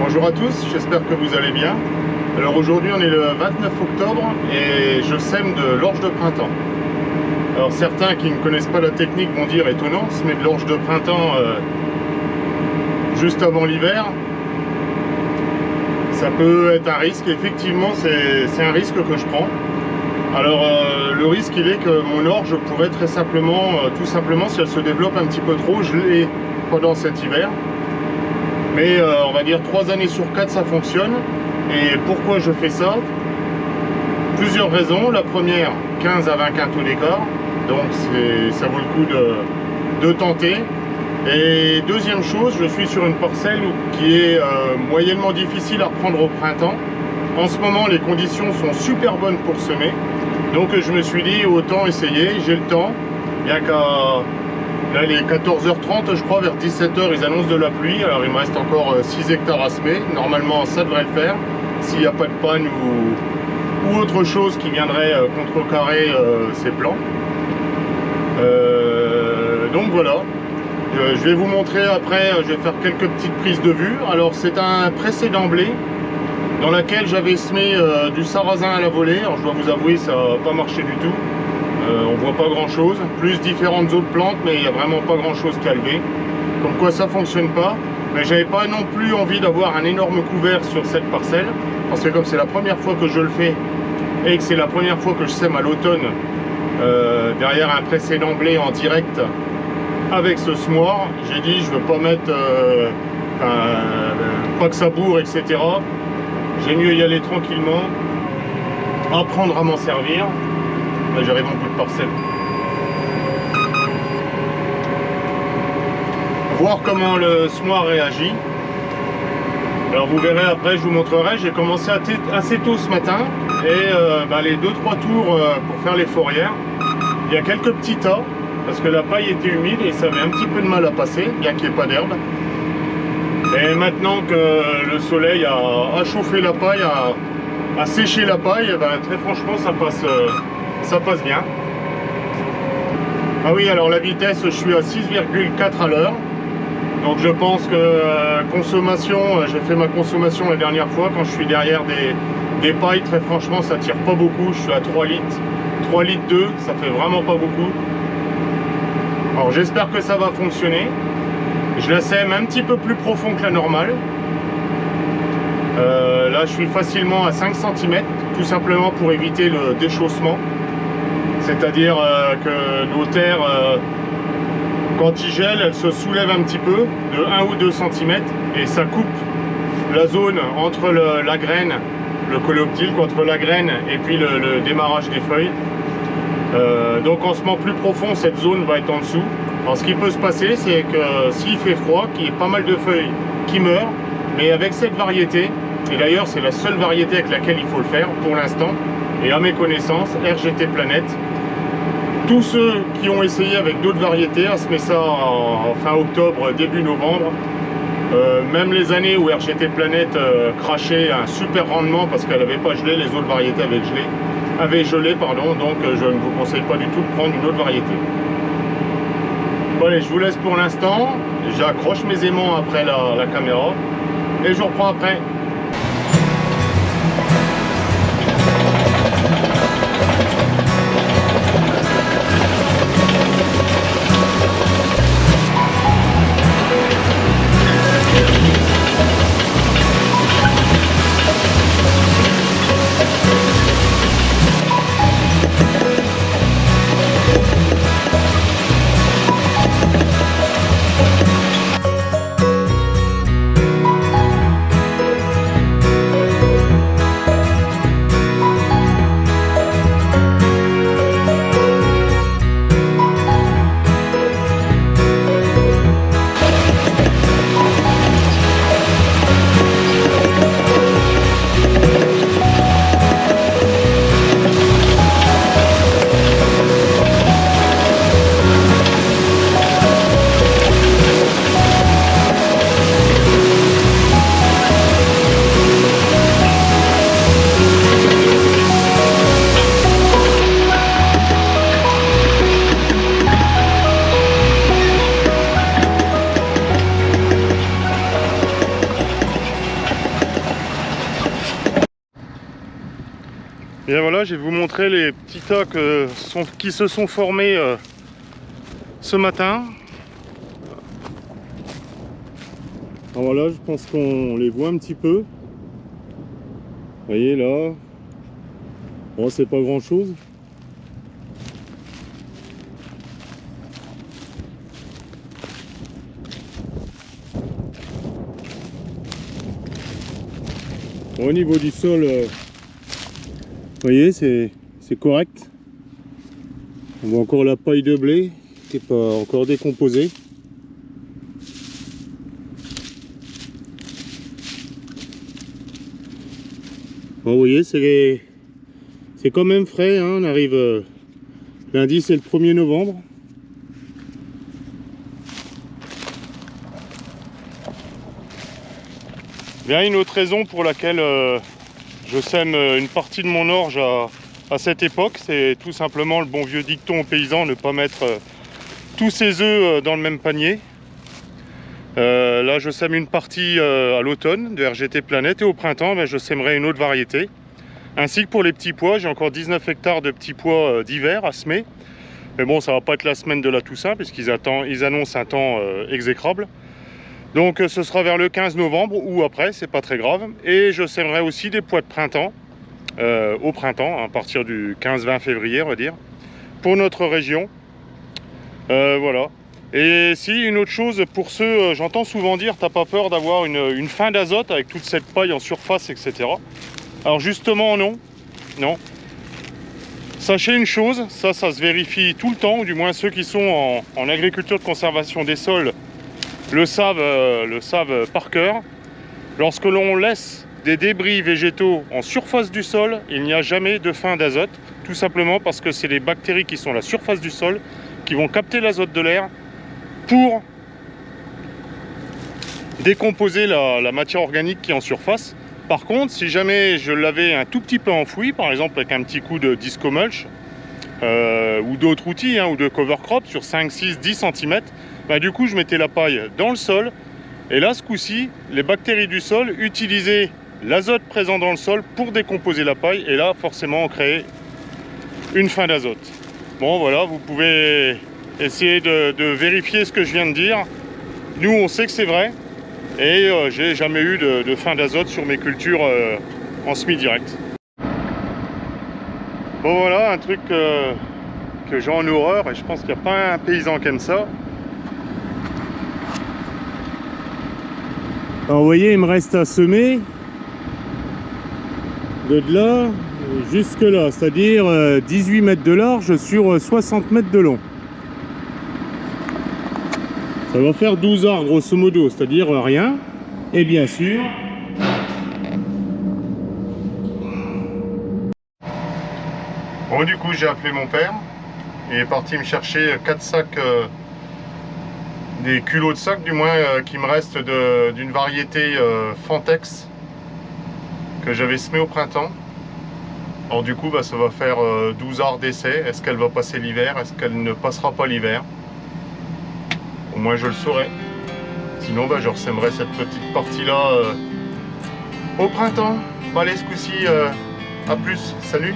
Bonjour à tous, j'espère que vous allez bien. Alors aujourd'hui on est le 29 octobre et je sème de l'orge de printemps. Alors certains qui ne connaissent pas la technique vont dire étonnant, se met de l'orge de printemps juste avant l'hiver. Ça peut être un risque, effectivement c'est un risque que je prends. Alors le risque il est que mon orge pourrait très simplement, tout simplement si elle se développe un petit peu trop gelée pendant cet hiver. Mais on va dire 3 années sur 4 ça fonctionne. Et pourquoi je fais ça? Plusieurs raisons. La première, 15 à 20 quintaux d'écart, donc ça vaut le coup de tenter. Et deuxième chose, je suis sur une parcelle qui est moyennement difficile à reprendre au printemps. En ce moment les conditions sont super bonnes pour semer, donc je me suis dit autant essayer, j'ai le temps, bien qu'à là, il est 14h30, je crois, vers 17h, ils annoncent de la pluie. Alors, il me reste encore 6 hectares à semer. Normalement, ça devrait le faire. S'il n'y a pas de panne ou autre chose qui viendrait contrecarrer ces plans. Donc voilà. Je vais vous montrer après, je vais faire quelques petites prises de vue. Alors, c'est un précédent blé dans lequel j'avais semé du sarrasin à la volée. Alors, je dois vous avouer, ça n'a pas marché du tout. On voit pas grand chose, plus différentes autres plantes, mais il n'y a vraiment pas grand chose qu'à lever. Comme quoi ça fonctionne pas. Mais j'avais pas non plus envie d'avoir un énorme couvert sur cette parcelle, parce que comme c'est la première fois que je le fais et que c'est la première fois que je sème à l'automne derrière un précédent blé en direct avec ce semoir, j'ai dit je veux pas mettre pas que ça bourre, etc. J'ai mieux y aller tranquillement, apprendre à m'en servir. Là, j'arrive en bout de parcelle. Voir comment le semoir réagit. Alors vous verrez après, je vous montrerai. J'ai commencé assez tôt ce matin et les 2-3 tours pour faire les forières. Il y a quelques petits tas parce que la paille était humide et ça avait un petit peu de mal à passer, bien qu'il n'y ait pas d'herbe. Et maintenant que le soleil a chauffé la paille, a séché la paille, très franchement ça passe bien. Ah oui, alors la vitesse, je suis à 6,4 à l'heure. Donc je pense que consommation, j'ai fait ma consommation la dernière fois quand je suis derrière des pailles. Très franchement, ça tire pas beaucoup. Je suis à 3 litres. 3 litres 2, ça fait vraiment pas beaucoup. Alors j'espère que ça va fonctionner. Je la sème un petit peu plus profond que la normale. Là, je suis facilement à 5 cm, tout simplement pour éviter le déchaussement. C'est-à-dire que nos terres, quand ils gèlent, elles se soulèvent un petit peu, de 1 ou 2 cm, et ça coupe la zone entre la graine, le coléoptile, entre la graine et puis le démarrage des feuilles. Donc en semant plus profond, cette zone va être en dessous. Alors ce qui peut se passer, c'est que s'il fait froid, qu'il y ait pas mal de feuilles qui meurent, mais avec cette variété, et d'ailleurs c'est la seule variété avec laquelle il faut le faire pour l'instant, et à mes connaissances, RGT Planète. Tous ceux qui ont essayé avec d'autres variétés à semer ça en fin octobre, début novembre, même les années où RGT Planète crachait un super rendement parce qu'elle n'avait pas gelé, les autres variétés avaient gelé, pardon, donc je ne vous conseille pas du tout de prendre une autre variété. Bon allez, je vous laisse pour l'instant, j'accroche mes aimants après la caméra et je vous reprends après. Bien voilà, je vais vous montrer les petits tas qui se sont formés ce matin. Alors voilà, je pense qu'on les voit un petit peu. Vous voyez là, bon, c'est pas grand chose. Bon, au niveau du sol, vous voyez, c'est correct. On voit encore la paille de blé qui n'est pas encore décomposée. Bon, vous voyez, c'est quand même frais, hein. On arrive lundi, c'est le 1er novembre. Bien, une autre raison pour laquelle je sème une partie de mon orge à cette époque, c'est tout simplement le bon vieux dicton aux paysans, ne pas mettre tous ses œufs dans le même panier. Là, je sème une partie à l'automne de RGT Planète et au printemps, je sèmerai une autre variété. Ainsi que pour les petits pois, j'ai encore 19 hectares de petits pois d'hiver à semer. Mais bon, ça va pas être la semaine de la Toussaint puisqu'ils annoncent un temps exécrable. Donc ce sera vers le 15 novembre ou après, c'est pas très grave. Et je sèmerai aussi des pois de printemps, au printemps, à partir du 15-20 février, on va dire, pour notre région. Voilà. Et si, une autre chose, pour ceux, j'entends souvent dire, t'as pas peur d'avoir une fin d'azote avec toute cette paille en surface, etc. Alors justement, non. Non. Sachez une chose, ça se vérifie tout le temps, ou du moins ceux qui sont en agriculture de conservation des sols le savent par cœur. Lorsque l'on laisse des débris végétaux en surface du sol, il n'y a jamais de fin d'azote, tout simplement parce que c'est les bactéries qui sont à la surface du sol qui vont capter l'azote de l'air pour décomposer la matière organique qui est en surface. Par contre, si jamais je l'avais un tout petit peu enfoui, par exemple avec un petit coup de disco mulch ou d'autres outils, ou de cover crop sur 5, 6, 10 cm, du coup je mettais la paille dans le sol et là ce coup-ci les bactéries du sol utilisaient l'azote présent dans le sol pour décomposer la paille et là forcément on créait une fin d'azote. Bon voilà, vous pouvez essayer de vérifier ce que je viens de dire. Nous on sait que c'est vrai et j'ai jamais eu de fin d'azote sur mes cultures en semi-direct. Bon voilà, un truc que j'ai en horreur et je pense qu'il n'y a pas un paysan qui aime ça. Alors vous voyez, il me reste à semer de là jusque là, c'est-à-dire 18 mètres de large sur 60 mètres de long. Ça va faire 12 arts grosso modo, c'est-à-dire rien. Et bien sûr, bon, du coup j'ai appelé mon père. Il est parti me chercher 4 sacs, des culots de sacs du moins, qui me restent d'une variété Fantex que j'avais semé au printemps. Alors du coup ça va faire 12 arts d'essai. Est-ce qu'elle va passer l'hiver? Est-ce qu'elle ne passera pas l'hiver? Au moins je le saurai. Sinon je ressèmerai cette petite partie là au printemps. Bon allez, ce coup-ci, à plus, salut.